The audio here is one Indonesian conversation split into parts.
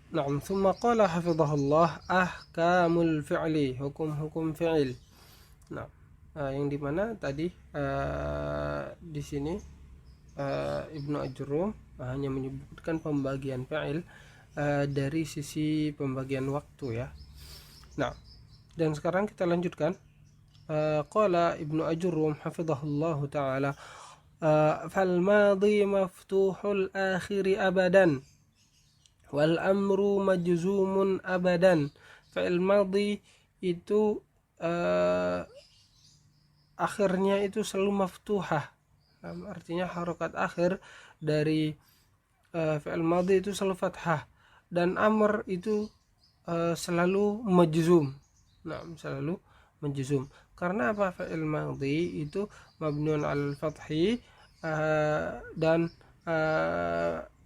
Naam, thumma qala hafizahullah ahkamul fi'li, hukum-hukum fi'il. Nah, yang dimana tadi di sini Ibnu Ajurrum hanya menyebutkan pembagian fi'il dari sisi pembagian waktu ya. Nah, dan sekarang kita lanjutkan. Qala Ibnu Ajurrum hafizahullahu taala fal madhi maftuhul akhiri abadan wal amru majzumun abadan. Fi'il madhi itu akhirnya itu selalu maftuhah, artinya harokat akhir dari fi'il madhi itu selalu fathah, dan amr itu selalu majzum. Nah, selalu majzum. Karena apa? Fi'il madhi itu mabniun al fathi dan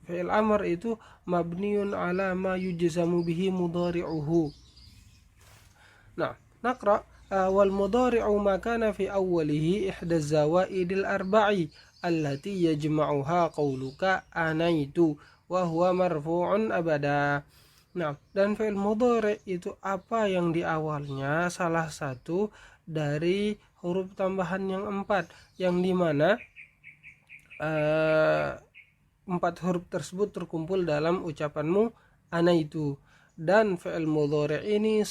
fi'il amr itu mabniun ala ma yujzamu bihi mudhari'uhu. Nah, naqra wal mudhari'u ma kana fi awwalihi ihda zawaidil arba'i allati yajma'uha qawluka anaitu wa huwa marfu'un abada. Nah, dan fi'il mudhari' itu apa yang di awalnya salah satu dari huruf tambahan yang 4, yang dimana 4 huruf tersebut terkumpul dalam ucapanmu anaitu. Dan fi'il mudhari' ini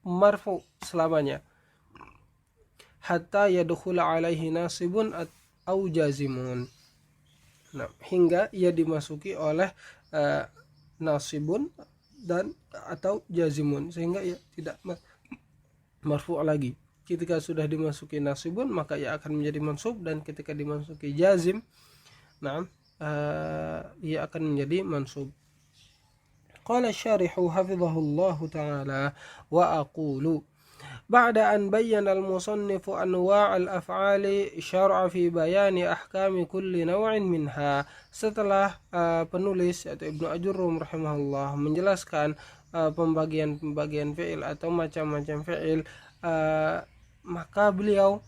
marfu selamanya hatta yadkhula alaihi nasibun au jazimun. Nah, hingga ia dimasuki oleh nasibun dan atau jazimun, sehingga ia tidak marfu lagi. Ketika sudah dimasuki nasibun maka ia akan menjadi mansub, dan ketika dimasuki jazim, nah ia akan menjadi mansub. Qala syarihu hafizahullahu ta'ala wa aqulu بعد أن بين المصنف أنواع الأفعال شرع في بيان أحكام كل نوع منها. Setelah penulis yaitu Ibnu Ajurrum rahimahullah menjelaskan pembagian-pembagian fi'il atau macam-macam fi'il, maka beliau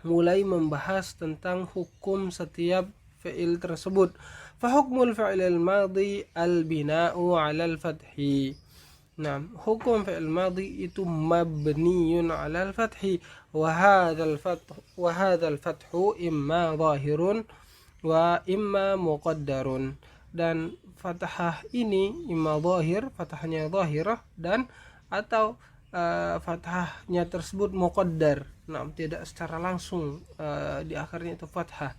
mulai membahas tentang hukum setiap fi'il tersebut. Fahukmul fi'il al-madhi al-bina'u 'ala al-fathi. Nah, hukum fi'il madhi itu mabniyun 'ala al-fathi wa hadzal fathu imma zahirun wa imma muqaddarun. Dan fathah ini imma zahir, fathahnya zahirah, dan atau fathahnya tersebut muqaddar. Nah, tidak secara langsung di akhirnya itu fathah,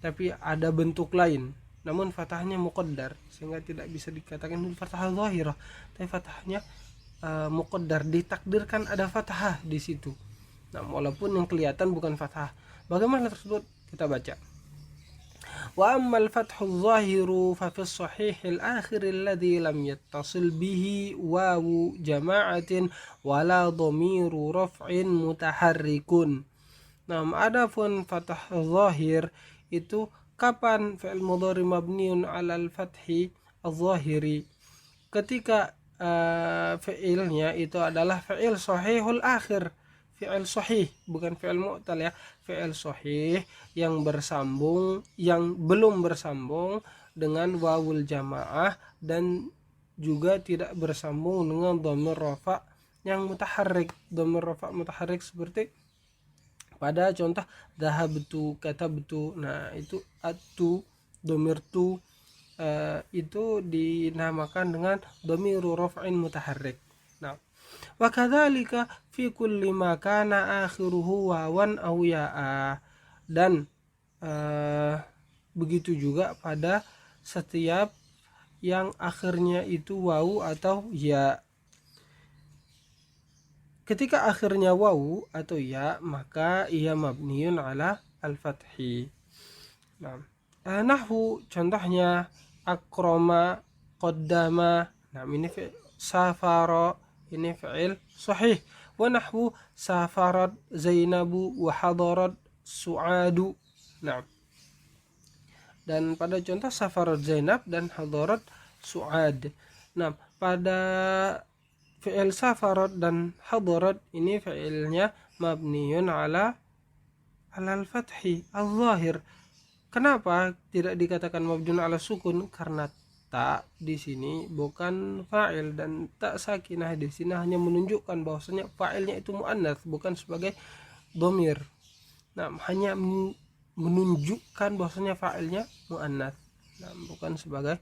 tapi ada bentuk lain, namun fathahnya muqaddar, sehingga tidak bisa dikatakan fathah zahirah, tapi fathahnya muqaddar, ditakdirkan ada fathah di situ. Nah, walaupun yang kelihatan bukan fathah. Bagaimana tersebut? Kita baca. Wa ammal fathu zahiru fa fi sahih al-akhir alladhi lam yattasil bihi wawu jama'atin wala dhamiru raf'in mutaharrikun. Nah, adapun fathah zahir itu kapan? Fi'il mudhari mabniun 'alal fathi az-zahiri, ketika fi'ilnya itu adalah fi'il sahihul akhir, fi'il sahih, bukan fi'il mu'tal ya, fi'il sahih yang bersambung, yang belum bersambung dengan wawul jamaah, dan juga tidak bersambung dengan dhamir rafa yang mutaharrik. Dhamir rafa mutaharrik seperti pada contoh dhahabtu, katabtu. Nah, itu atu, dhamir tu itu dinamakan dengan dhamiru raf'in mutaharrik. Nah, wa kadzalika fi kulli ma kana akhiruhu wawan aw ya'a. Dan begitu juga pada setiap yang akhirnya itu wawu atau ya. Ketika akhirnya wawu atau ya, maka ia mabniun ala al-fathi. Nah, nahwu contohnya akroma, qaddama. Nah, ini safara, ini fi'il sahih. Wa nahwu safarat Zainabu wa hadarat Su'adu. Nah, dan pada contoh safarat Zainab dan hadarat Su'ad. Nah, pada fi'il safarat dan hadarat ini fi'ilnya mabniun ala al-fathi al-zahir. Kenapa tidak dikatakan mabniun ala sukun? Karena ta di sini bukan fa'il, dan ta sakinah di sini hanya menunjukkan bahwasanya fa'ilnya itu muannats, bukan sebagai dhamir. Nah, hanya menunjukkan bahwasanya fa'ilnya muannats, nah, bukan sebagai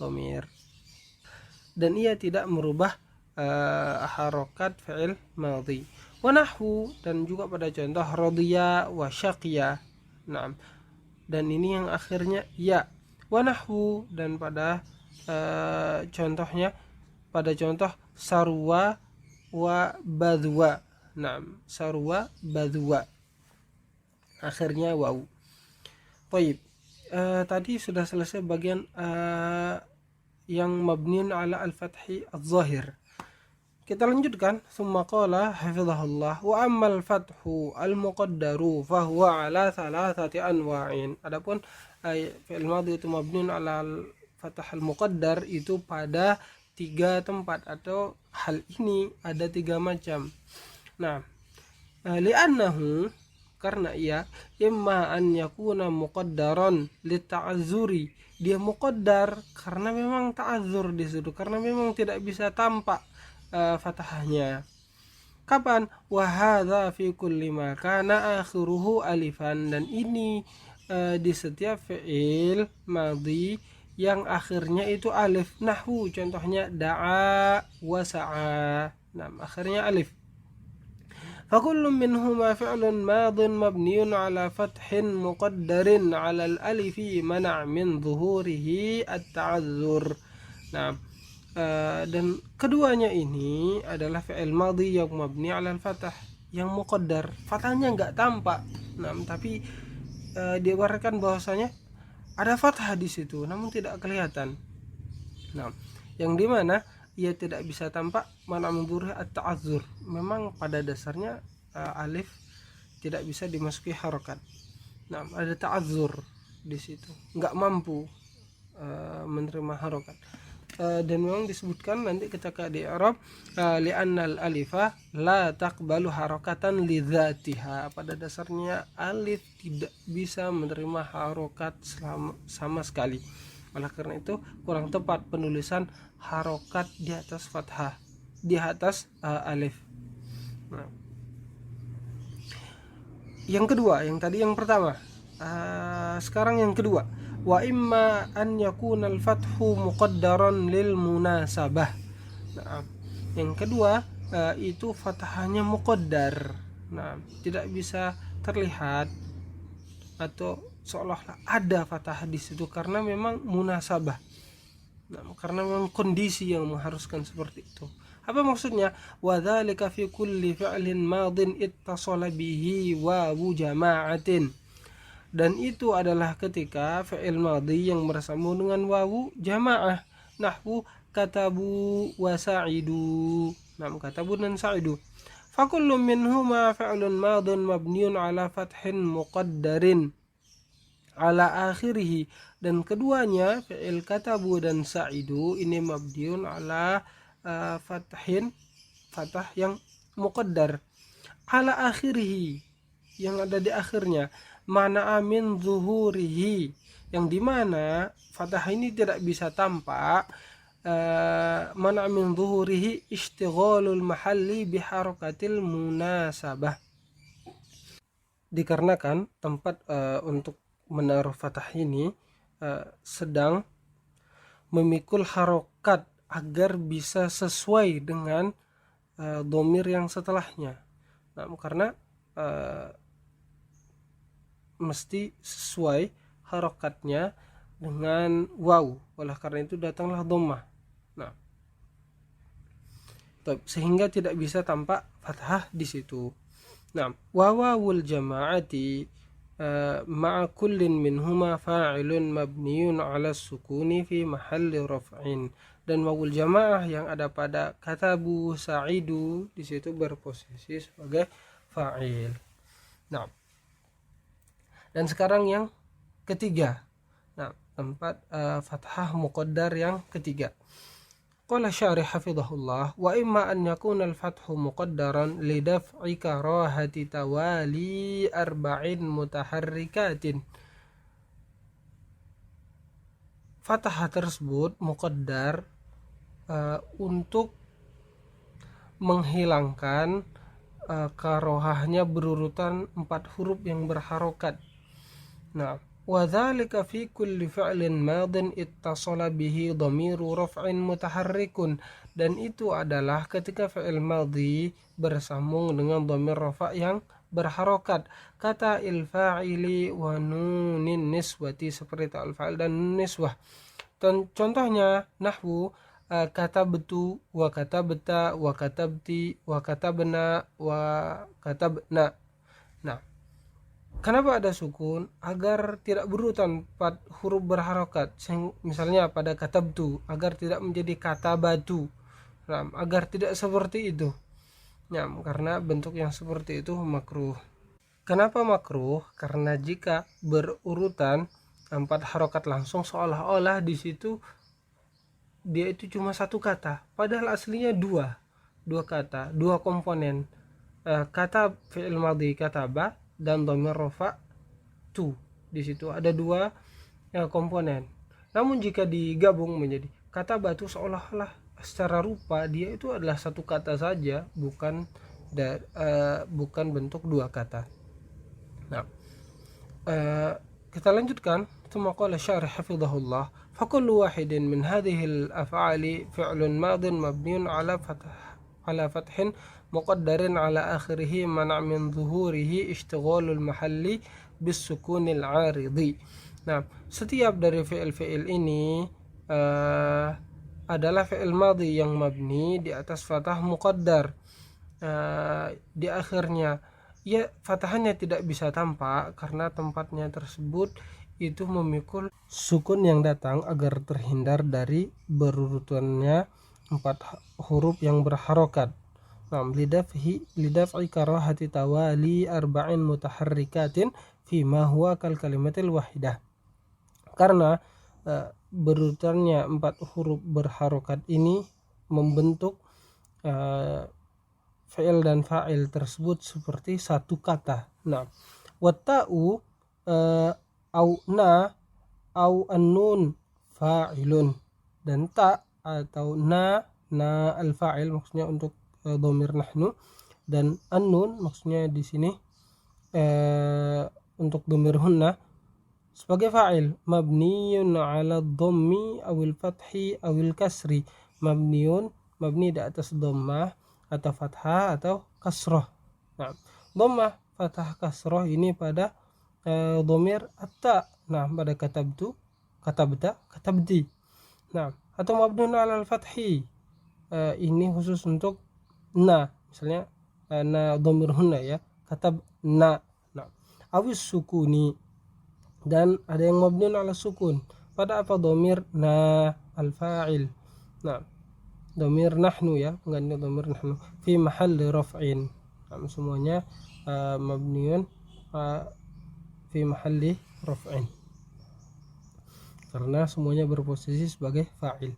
dhamir. Dan ia tidak merubah harokat fi'il madhi. Wa nahwu, dan juga pada contoh radiya wa syaqiya. Nah, dan ini yang akhirnya ya. Wa nahwu, dan pada contohnya pada contoh sarwa wa badwa. Nah, sarwa badwa akhirnya waw. Baik, tadi sudah selesai bagian yang mabniun ala al-fathi al-zahir. Kita lanjutkan. Summa qala hafizahullah wa ammal fathu al-muqaddaru fahuwa ala thalathati anwa'in. Adapun fi'il madhi itu mabniun ala al-fath al-muqaddar itu pada 3 tempat, atau hal ini ada 3 macam. Nah, li'annahu, karena ia imma an yakuna muqaddaran lita'azzuri, dia muqaddar karena memang ta'azzur di situ, karena memang tidak bisa tampak fathahnya. Kapan? Wa hadza fi kulli ma kana akhiruhu alifan, dan ini di setiap fi'il madhi yang akhirnya itu alif. Nahwu, contohnya da'a wa sa'a, nah akhirnya alif. فكل منهما فعل ماض مبني على فتح مقدر على الألف منع من ظهوره التعذر. Nah, dan keduanya ini adalah fi'il madhi yang mabni ala al-fathah, yang muqaddar, fathahnya enggak tampak. Nah, tapi diibaratkan bahwasanya ada fathah di situ namun tidak kelihatan. Nah, yang dimana ia tidak bisa tampak, mana menggurih at-ta'azzur. Memang pada dasarnya alif tidak bisa dimasuki harokat. Nah, ada ta'azzur di situ, nggak mampu menerima harokat. Dan memang disebutkan nanti ketika di i'rab li'annal alifa la taqbalu harakatan lidzatiha. Pada dasarnya alif tidak bisa menerima harokat sama sekali. Oleh karena itu kurang tepat penulisan harokat di atas fathah, di atas alif. Nah, yang kedua, yang tadi yang pertama, sekarang yang kedua. Wa imma an yakuna al-fathu muqaddaran lil munasabah. Nah, yang kedua itu fathahnya muqaddar. Nah, tidak bisa terlihat atau seolah-olah ada fathah di situ karena memang munasabah. Nah, karena memang kondisi yang mengharuskan seperti itu. Apa maksudnya? Wa dzalika fi kulli fi'lin madin ittasala bihi wawu jama'atin. Dan itu adalah ketika fi'il madhi yang bersambung dengan wawu jamaah. Nahwu katabu wa sa'idu. Nah, katabu dan sa'idu. Fa kullu minhuma fi'lun madin mabniun ala fathin muqaddarin ala akhirih, dan keduanya fi'il katabu dan sa'idu ini mabniun ala fathah yang muqaddar ala akhirih, yang ada di akhirnya, mana amin zuhurihi, yang dimana fathah ini tidak bisa tampak. Mana amin zuhurihi istighalul mahalli biharakatil munasabah, dikarenakan tempat untuk menaruh fathah ini sedang memikul harokat agar bisa sesuai dengan dhamir yang setelahnya. Nah, karena mesti sesuai harokatnya dengan waw, oleh karena itu datanglah dhammah. Nah, sehingga tidak bisa tampak fathah di situ. Nah, wawul jama'ati ma'a kullin minhuma fa'ilun mabniun 'ala sukuni fi mahalli raf'in, dan wawul jamaah yang ada pada katabu sa'idu di situ berposisi sebagai fa'il. Nah, dan sekarang yang ketiga. Nah, tempat fathah muqaddar yang ketiga. Qala syarih hafizahullah wa imma an yakuna al-fathu muqaddaran li daf'i karahati tawali arba'in mutaharrikatin fathah tersebut muqaddar untuk menghilangkan karohahnya berurutan 4 huruf yang berharokat. Nah, وذلك في كل فعل ماض اتصل به ضمير رفع متحرك, dan itu adalah ketika fi'il madhi bersambung dengan dhamir rafa' yang berharokat, kata il-fa'ili wa nunin niswati, seperti ta'al fa'il dan nun niswah. Dan contohnya nahwu katabtu wa katabta wa katabti wa katabna wa katabna. Nah, kenapa ada sukun? Agar tidak berurutan 4 huruf berharokat. Misalnya pada katabtu, agar tidak menjadi katabatu. Nah, agar tidak seperti itu. Ya, karena bentuk yang seperti itu makruh. Kenapa makruh? Karena jika berurutan 4 harokat langsung, seolah-olah di situ dia itu cuma 1 kata, padahal aslinya 2 kata, 2 komponen. Kata fi'il madhi kataba dan dhamir rafa' tu. Di situ ada 2 komponen. Namun jika digabung menjadi kata batu, seolah-olah secara rupa dia itu adalah 1 kata saja, bukan bentuk 2 kata. Nah, kita lanjutkan. ثم قال الشارح حفظه الله فكل واحد من هذه الأفعال فعل ماض مبني على فتح مقدر على آخره منع من ظهوره اشتغال المحل بالسكون العارضي. Nah, setiap dari fi'il ini adalah fi'il madhi yang mabni di atas fathah muqaddar di akhirnya. Ya, fatahnya tidak bisa tampak karena tempatnya tersebut itu memikul sukun yang datang agar terhindar dari berurutannya 4 huruf yang berharokat. Nah, lidaf'i karahati tawali arba'in mutaharrikatin fima huwa kal kalimatil wahidah. Karena berurutannya 4 huruf berharokat ini membentuk fi'il dan fa'il tersebut seperti 1 kata. Nah, watta'u au na au an-nun fa'ilun, dan ta atau na al-fa'il maksudnya untuk dhamir nahnu, dan an-nun maksudnya di sini untuk dhamir hunna sebagai fa'il, mabniyun 'ala dhammi awil fathi awil kasri. Mabni di atas dhammah atau fathah atau kasrah. Nah, dhammah, fathah, kasrah ini pada dhamir atta. Nah, pada katabtu, katabta, katabti. Nah, atau mabniun 'alal fathi, ini khusus untuk na, misalnya na dhamir hunna ya, katabna. Nah, awis sukuni, dan ada yang mabniun 'ala sukun pada apa? Dhamir na al-fa'il. Nah, dhamir nahnu ya, pengganti dhamir nahnu fi mahalli raf'in. Nah, semuanya mabniun fi mahalli raf'in karena semuanya berposisi sebagai fa'il.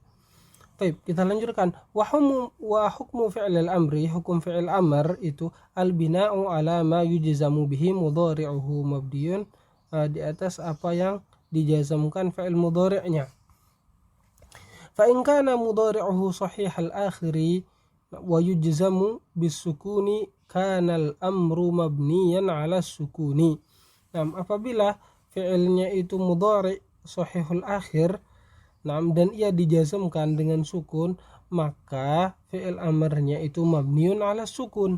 Baik, kita lanjutkan. Wa hukmu fi'il al-amri, hukum fi'il amr itu al-bina'u ala ma yujzamu bihi mudhari'uhu mabdiyun, di atas apa yang dijazamkan fi'il mudhari'nya. Fa in kana mudhari'uhu sahih al-akhiri wa yujzamu bis-sukuni kana al-amru mabniyan ala sukuni. Nah, apabila fi'ilnya itu mudhari' sahihul akhir, nah, dan ia dijazamkan dengan sukun, maka fi'il amrnya itu mabniun ala sukun.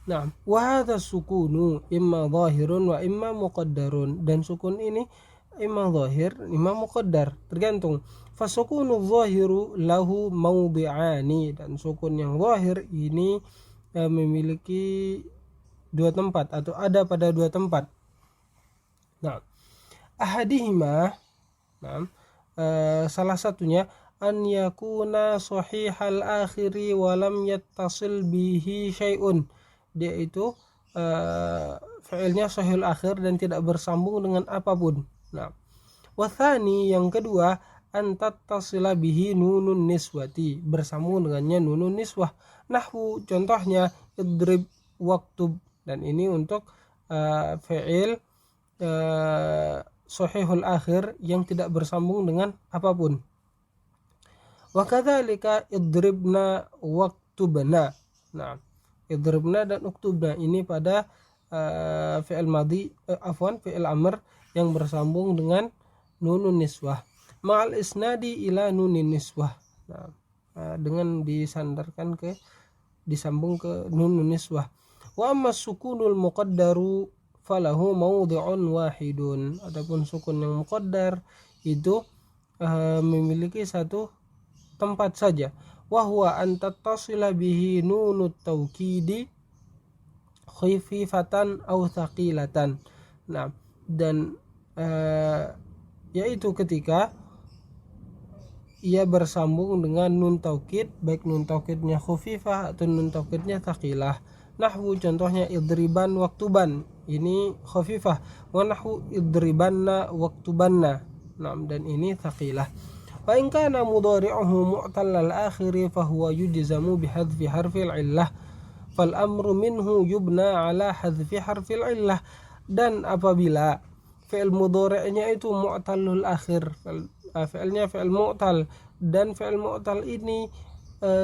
Nah, wa hadha sukunu imma zahirun wa imma muqaddarun, dan sukun ini imma zahir imma muqaddar, tergantung. Fasukunu zahiru lahu mawdi'ani, dan sukun yang zahir ini memiliki 2 tempat atau ada pada 2 tempat. Nah, ahadihima, nah, salah satunya an yakuna sahihal akhiri wa lam yattasil bihi syai'un, dia itu fi'ilnya sahihul akhir dan tidak bersambung dengan apapun. Nah, wathani, yang kedua, an tattasila bihi nunun niswati, bersambung dengannya nunun niswah. Nahwu, contohnya idrib waktub, dan ini untuk fi'il sahihul akhir yang tidak bersambung dengan apapun. Wa kadzalika idribna waktubna. Nah, idribna dan uktubna ini pada fi'il madhi fi'il amr yang bersambung dengan nunun niswah ma'al isnadi ila nunin niswah. Nah, dengan disambung ke nunun niswah. Wa amma sukunul muqaddaru falahu mawdhi'un wahidun. Adapun sukun yang muqaddar itu memiliki satu tempat saja. Wa huwa an tattasila bihi nunut taukidi khififatan aw thaqilatan. Nah, dan yaitu ketika ia bersambung dengan nun taukid, baik nun taukidnya khufifah atau nun taukidnya thaqilah. Nahwu contohnya idriban waktuban, ini khufifah. Wa nahwu idribanna waktubanna. Nah, dan ini thaqilah. Wa in kana mudhari'uhu mu'tallal akhiri fa huwa yujzamu bihadfi harfil illah. Fal amru minhu yubna ala hadfi harfil illah. Dan apabila fi'il mudhari'nya itu mu'tallul akhir, fi'ilnya fi'il mu'tal, dan fi'il mu'tal ini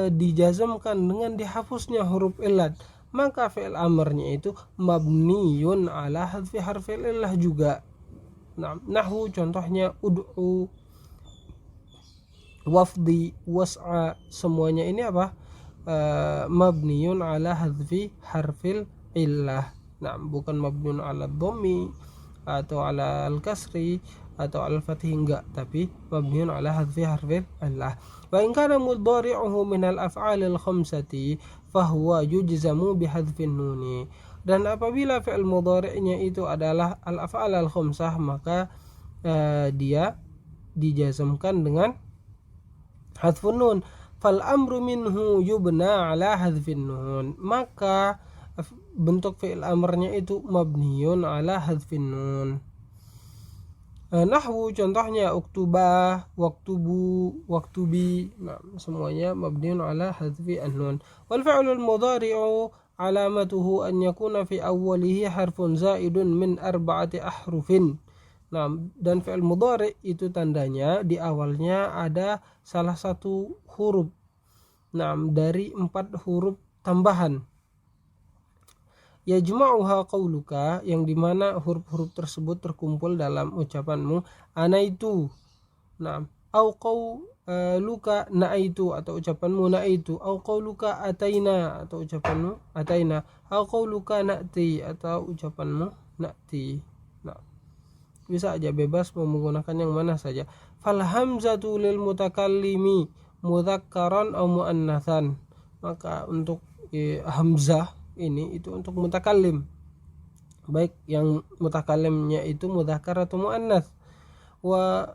dijazamkan dengan dihapusnya huruf illat, maka fi'il amrnya itu mabniyun ala hadfi harfil illah juga. Nah, nahwu contohnya ud'u, wafdi, was'a, semuanya ini apa? Mabniyun ala hadfi harfil illah. Nah, bukan mabniyun ala dhammi atau ala al-kasri atau al-fathi, enggak, tapi mabniyun ala hadfi harfil illah. Wa in kana mudhari'uhu min al-af'alil khamsati fa huwa yujzamu bihadfin nuni. Dan apabila fi'il mudhari'nya itu adalah al-af'al al-khamsah, maka dia dijazamkan dengan hadfun nun. Fal amru minhu yubna ala hadfin nun. Maka bentuk fi'il amrnya itu mabniyun ala hadfin nun. Nahwu contohnya uktubah, waktubu, waktubi. Nah, semuanya mabniyun ala hadfi an-nun. Wal fi'lul mudhari'u alamatuhu an yakuna fi awwalihi harfun zaidun min arba'ati ahrufin. Nah, dan fi'il mudhari' itu tandanya di awalnya ada salah satu huruf. Nah, dari 4 huruf tambahan. Yajma'uha qauluka, yang dimana huruf-huruf tersebut terkumpul dalam ucapanmu ana itu. Nah, au qauluka na'aitu, atau ucapanmu na'aitu, au qauluka ataina, atau ucapanmu ataina, au qauluka na'ti, atau ucapanmu na'ti. Nah, bisa aja bebas mau menggunakan yang mana saja. Fal hamzatu lil mutakallimi mudzakkaran au muannatsan. Maka untuk hamzah ini itu untuk mutakallim, baik yang mutakallimnya itu mudzakkar atau muannats. Wa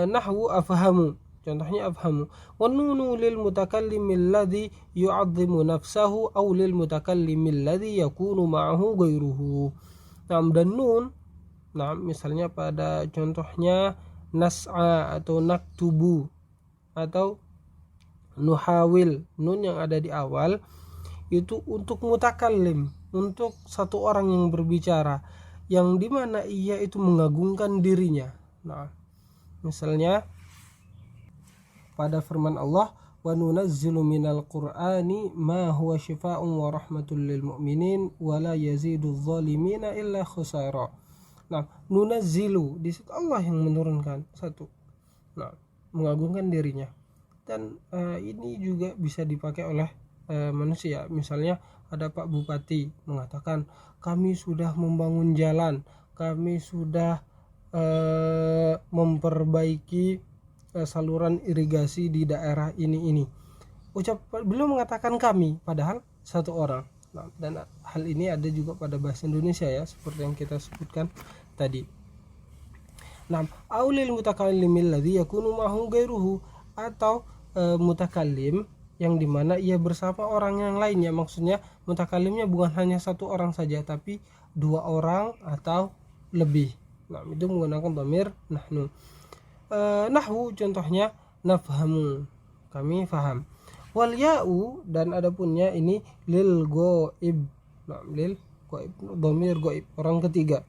nahwu afhamu, contohnya afhamu. Wa nunu lil mutakallimil ladzi yu'azzimu nafsahu aw lil mutakallimil ladzi yakunu ma'ahu ghairuhu. Nah, dan nun, nah misalnya pada contohnya nas'a atau naktubu atau nuhawil, nun yang ada di awal itu untuk mutakallim, untuk satu orang yang berbicara, yang dimana ia itu mengagungkan dirinya. Nah, misalnya pada firman Allah, wa nunazzilu minal qur'ani ma huwa syifaa'un wa rahmatul lil mu'minin wa la yazidudz zalimina illa khusara. Nah, nunazzilu di situ Allah yang menurunkan satu. Nah, mengagungkan dirinya. Dan ini juga bisa dipakai oleh manusia. Misalnya ada Pak Bupati mengatakan, kami sudah membangun jalan, kami sudah memperbaiki saluran irigasi di daerah ini. Belum mengatakan kami, padahal satu orang. Nah, dan hal ini ada juga pada bahasa Indonesia ya, seperti yang kita sebutkan tadi. Nah, aulil mutakallimil ladzi yakunu ma'ahu ghairuhu, atau mutakallim yang dimana ia bersama orang yang lainnya. Maksudnya mutakallimnya bukan hanya satu orang saja, tapi 2 orang atau lebih. Nah, itu menggunakan dhamir nahnu. Nahwu contohnya nafhamu, kami faham. Wal ya'u, dan adapunnya ini lil ghaib. Nah, lil ghaib, dhamir ghaib, orang ketiga.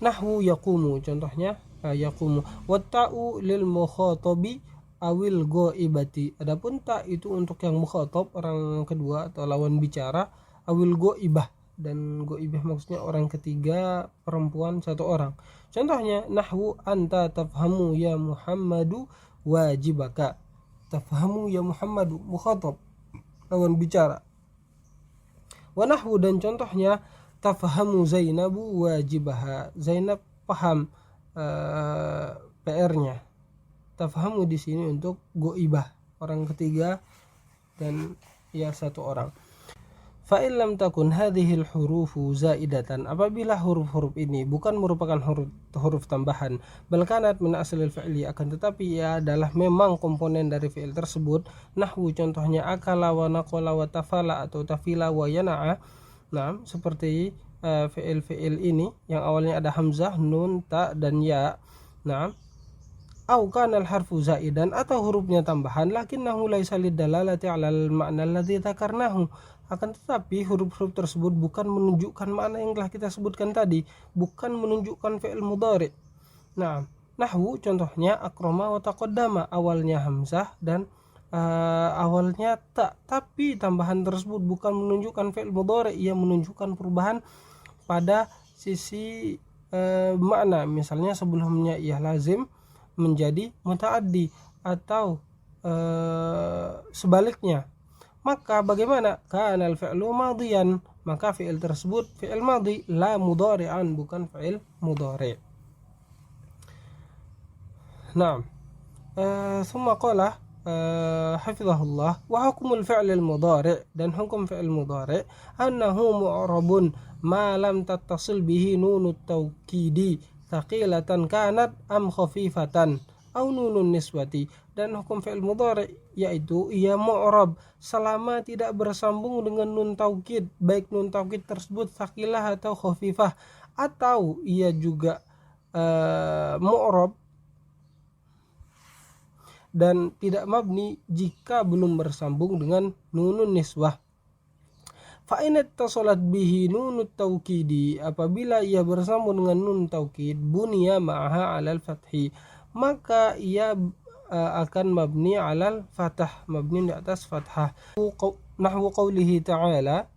Nahwu yaqumu, contohnya yaqumu. Wa ta'u lil mukhatabi awil ghaibati. Adapun ta itu untuk yang mukhatab, orang kedua atau lawan bicara, awil ghaibah, dan ghaibah maksudnya orang ketiga, perempuan satu orang. Contohnya nahwu anta tafhamu ya Muhammadu wajibaka. Tafhamu ya Muhammadu, mukhatab, lawan bicara. Wa nahwu, dan contohnya tafhamu Zainabu wajibaha. Zainab paham PR-nya. Tafhamu di sini untuk goibah, orang ketiga dan ya satu orang. Fa in lam takun hadhil hurufu zaidatan, apabila huruf-huruf ini bukan merupakan huruf tambahan, bal kanat min aslil fi'li, akan tetapi ia adalah memang komponen dari fi'il tersebut. Nahwu, contohnya akala wa naqala wa tafala atau tafila wa yana'a. Nah, seperti fi'il ini yang awalnya ada hamzah, nun, ta dan ya. Nah, au kana al-harfu zaidan, atau hurufnya tambahan, lakinnahu laisa lidalalati 'ala al-ma'na alladhi dzakarnahu, akan tetapi huruf-huruf tersebut bukan menunjukkan makna yang telah kita sebutkan tadi, bukan menunjukkan fi'il mudhari'. Nah, nahwu contohnya akrama wa taqaddama, awalnya hamzah dan awalnya ta, tapi tambahan tersebut bukan menunjukkan fi'il mudhari', ia menunjukkan perubahan pada sisi makna. Misalnya sebelumnya ia lazim menjadi muta'addi atau sebaliknya. Maka bagaimana? Kana al-fi'lu madiyan, maka fi'il tersebut fi'il madhi, la mudhari'an, bukan fi'il mudhari'. Nah, thumma qala hafizahullah, wa hukmul fi'lil mudhari', dan hukum fi'il mudhari' annahu mu'rabun ma lam tattasil bihi nunut tawkidi thaqilatan kanat am khafifatan au nunun niswati, dan hukum fi'il mudhari' yaitu ia mu'rab selama tidak bersambung dengan nun taukid, baik nun taukid tersebut thaqilah atau khafifah, atau ia juga mu'rab dan tidak mabni jika belum bersambung dengan nunun niswah. Fa in ittasalat bihi nunut taukidi, apabila ia bersambung dengan nun taukid, bunya ma'aha 'alal fathi, maka ia akan mabni 'alal fathah, mabni di atas fathah. Nahwu qaulihi ta'ala,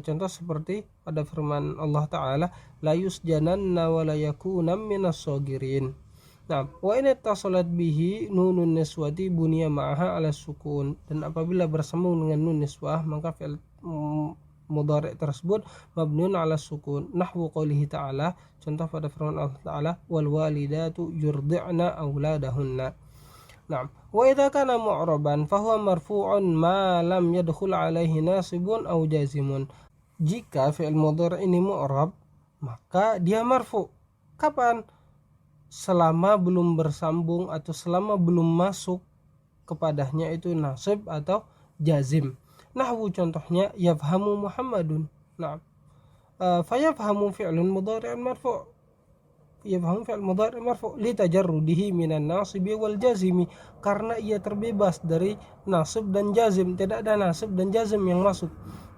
contoh seperti pada firman Allah Ta'ala, la yusjananna wa la yakunam minas sagirin. Nah, wa in ittasalat bihi nunun niswati bunya ma'aha 'ala sukun, dan apabila bersambung dengan nun niswah maka fi'il mudhari' tersebut mabniun 'ala sukun. Nahwu qaulihi ta'ala, contoh pada firman Allah Ta'ala, wal walidatu yurdi'na auladahunna. Nah, wa idza kana mu'raban fa huwa marfu'un ma lam yadkhul 'alaihi nasibun aw jazimun. Jika fi'il mudhari' ini mu'rab, maka dia marfu'. Kapan? Selama belum bersambung atau selama belum masuk kepadanya itu nasib atau jazim. Nahwu contohnya yafhamu Muhammadun. Nah, fayafhamu fi'lun mudhari'un marfu'. Yafhamu fi'l mudhari' marfu' li tajarrudihi minan nasibi wal jazimi, karena ia terbebas dari nasib dan jazim, tidak ada nasib dan jazim yang masuk.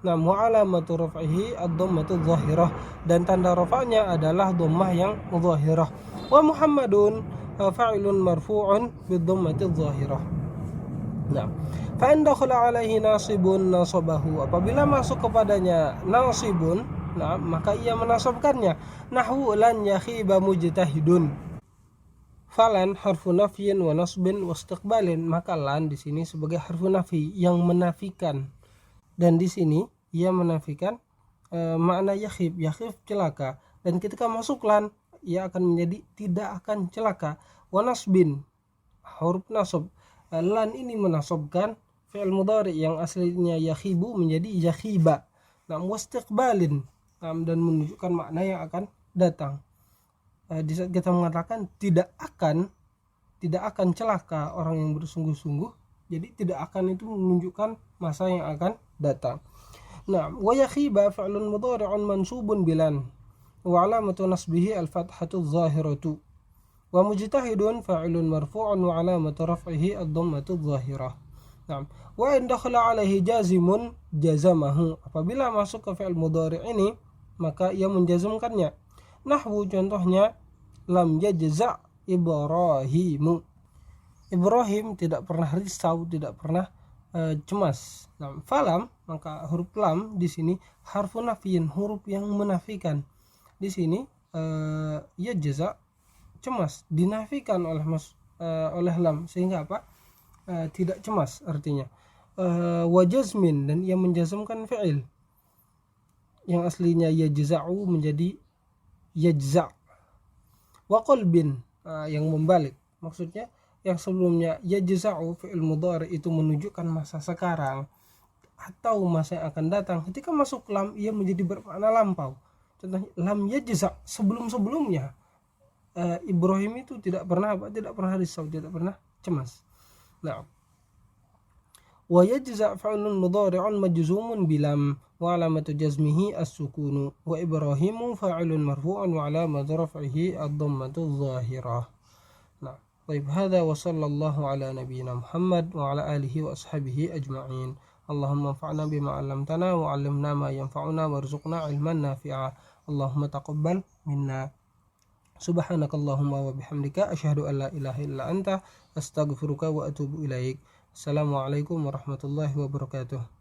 Nah, wa alamatu raf'ihi ad-dhammatu dhahirah, dan tanda rafa'nya adalah dhammah yang dhahirah. Wa Muhammadun fa'ilun marfu'un bid-dhammati dhahirah. Nah, fa in dakhala 'alaihi nasibun nasabahu, apabila masuk kepadanya nasibun, nah maka ia menasabkannya. Nahwu lan yakhiba mujtahidun. Falan harfu nafyin wa nasbin wa istiqbalin, maka lan di sini sebagai harfu nafi yang menafikan, dan di sini ia menafikan makna yakhib, yakhib celaka, dan ketika masuk lan ia akan menjadi tidak akan celaka. Wa nasbin, huruf nasab, lan ini menasabkan fi'il mudhari yang aslinya yakhibu menjadi yakhiba. Nah, wastiqbalin, dan menunjukkan makna yang akan datang. Di saat kita mengatakan tidak akan celaka orang yang bersungguh-sungguh, jadi tidak akan itu menunjukkan masa yang akan datang. Nah, wa yakhiba fi'lun mudhari'un mansubun bilan wa 'alamatu nasbihi al-fathatu adh-dhahiratu, wa mujtahidun fa'ilun marfu'un wa 'alamatu raf'ihi ad-dhammatu adh-dhahirah. Nah, wa in dakhala 'alaihi jazimun jazamahu, apabila masuk ke fi'il mudhari' ini maka ia menjazmkannya. Nahwu contohnya lam yajza' Ibrahimu. Ibrahim tidak pernah risau, tidak pernah cemas. Nah, falam, maka huruf lam di sini harfun nafiyin, huruf yang menafikan. Di sini yajza' cemas dinafikan oleh lam, sehingga apa? Tidak cemas artinya. Wajazmin, dan ia menjazmkan fi'il yang aslinya yajza'u menjadi yajza'. Wa qalbin, yang membalik, maksudnya yang sebelumnya yajza'u fi'il mudhari itu menunjukkan masa sekarang atau masa yang akan datang. Ketika masuk lam, ia menjadi bermakna lampau. Contohnya lam yajza', sebelum-sebelumnya Ibrahim itu tidak pernah risau, tidak pernah cemas. Nah, wa yajza' fa'ilun mudhari'un majzumun bilam wa alamatu jazmihi as-sukunu wa Ibrahimu fa'ilun marfu'un wa alamatu raf'ihi ad-dhammatu adh-dhahirah. Nah, baik, hadza wa sallallahu ala nabiyyina Muhammad wa ala alihi wa ashabihi ajma'in. Allahumma anfa'na bima 'allamtana wa 'allimna ma yanfa'una warzuqna 'ilman nafi'a. Allahumma taqabbal minna. Subhanakallahumma wa bihamdika asyhadu an la ilaha illa anta astaghfiruka wa atubu ilaik. Assalamualaikum warahmatullahi wabarakatuh.